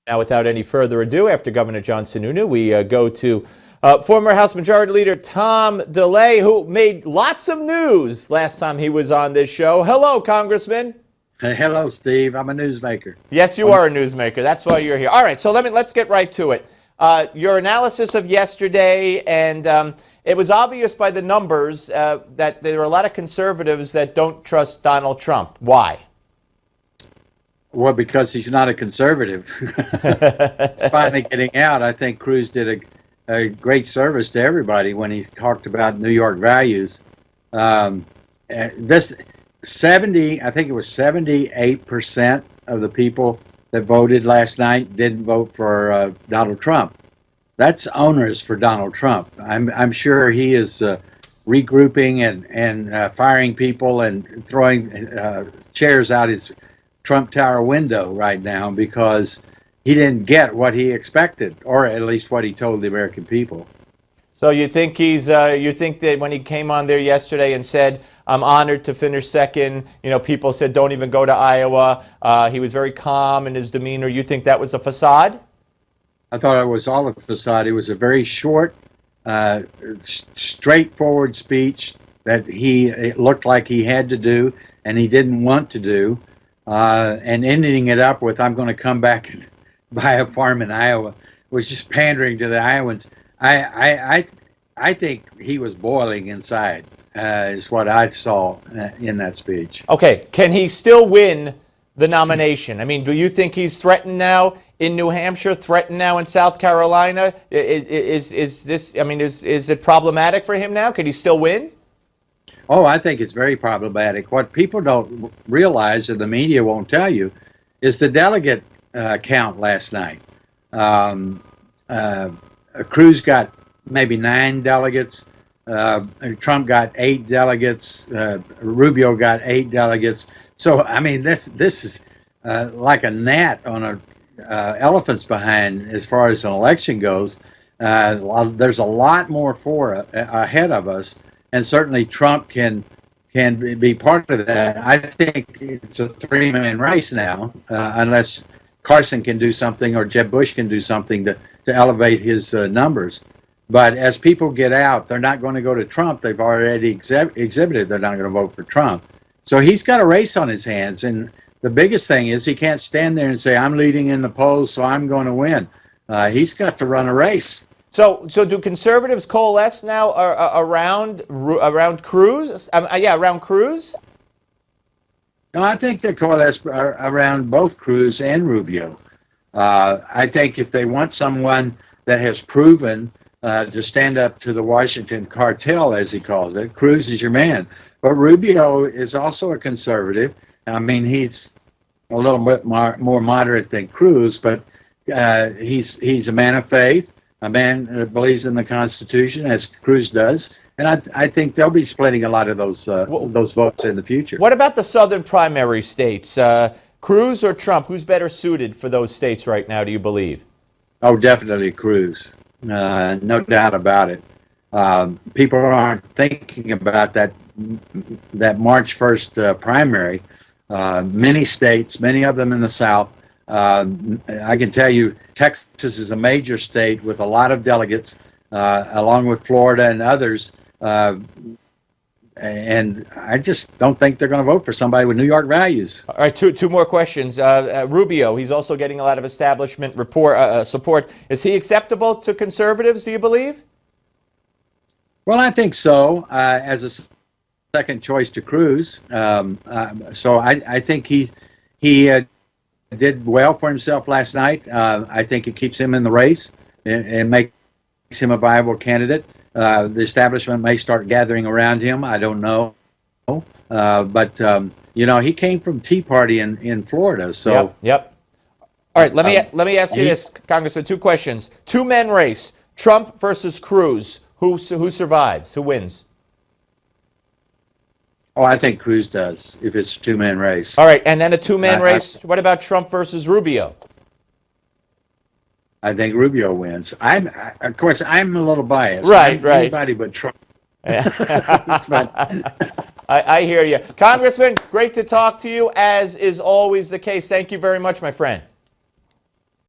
Now, without any further ado, after Governor John Sununu, we go to former House Majority Leader Tom DeLay, who made lots of news last time he was on this show. Hello, Congressman. Hey, hello, Steve. I'm a newsmaker. Yes, you are a newsmaker. That's why you're here. All right, so let's get right to it. Your analysis of yesterday, and it was obvious by the numbers that there are a lot of conservatives that don't trust Donald Trump. Why? Well, because he's not a conservative. It's finally getting out. I think Cruz did a great service to everybody when he talked about New York values. I think it was 78% of the people that voted last night didn't vote for Donald Trump. That's onerous for Donald Trump. I'm sure he is regrouping and firing people and throwing chairs out his Trump Tower window right now because he didn't get what he expected, or at least what he told the American people. So you think you think that when he came on there yesterday and said, "I'm honored to finish second," people said, "Don't even go to Iowa." He was very calm in his demeanor. You think that was a facade? I thought it was all a facade. It was a very short, straightforward speech that it looked like he had to do and he didn't want to do. And ending it up with, "I'm going to come back and buy a farm in Iowa," was just pandering to the Iowans. I think he was boiling inside, is what I saw in that speech. Okay, can he still win the nomination? I mean, do you think he's threatened now in New Hampshire, threatened now in South Carolina? Is it problematic for him now? Could he still win? Oh, I think it's very problematic. What people don't realize, and the media won't tell you, is the delegate count last night. Cruz got maybe 9 delegates. Trump got 8 delegates. Rubio got 8 delegates. So, I mean, this is like a gnat on a elephant's behind as far as an election goes. There's a lot more ahead of us. And certainly Trump can be part of that. I think it's a 3-man race now, unless Carson can do something or Jeb Bush can do something to elevate his numbers. But as people get out, they're not going to go to Trump. They've already exhibited they're not going to vote for Trump. So he's got a race on his hands. And the biggest thing is he can't stand there and say, "I'm leading in the polls, so I'm going to win." He's got to run a race. So do conservatives coalesce now around Cruz? Around Cruz? No, I think they coalesce around both Cruz and Rubio. I think if they want someone that has proven to stand up to the Washington cartel, as he calls it, Cruz is your man. But Rubio is also a conservative. I mean, he's a little bit more moderate than Cruz, but he's a man of faith. A man that believes in the Constitution, as Cruz does, and I think they'll be splitting a lot of those votes in the future. What about the southern primary states? Cruz or Trump? Who's better suited for those states right now, do you believe? Oh, definitely Cruz. No doubt about it. People aren't thinking about that March 1st primary. Many states, many of them in the South, I can tell you Texas is a major state with a lot of delegates, along with Florida and others. And I just don't think they're going to vote for somebody with New York values. All right, two more questions. Rubio, he's also getting a lot of establishment support. Is he acceptable to conservatives, do you believe? Well, I think so, as a second choice to Cruz. So I think he did well for himself last night. I think it keeps him in the race and makes him a viable candidate. The establishment may start gathering around him. I don't know. But he came from Tea Party in Florida. So Yep. All right, let me ask you this, Congressman, 2 questions. 2-man race, Trump versus Cruz. Who survives? Who wins? Oh, I think Cruz does, if it's a 2-man race. All right, and then a 2-man race. What about Trump versus Rubio? I think Rubio wins. Of course, I'm a little biased. Right. Anybody but Trump. I hear you. Congressman, great to talk to you, as is always the case. Thank you very much, my friend.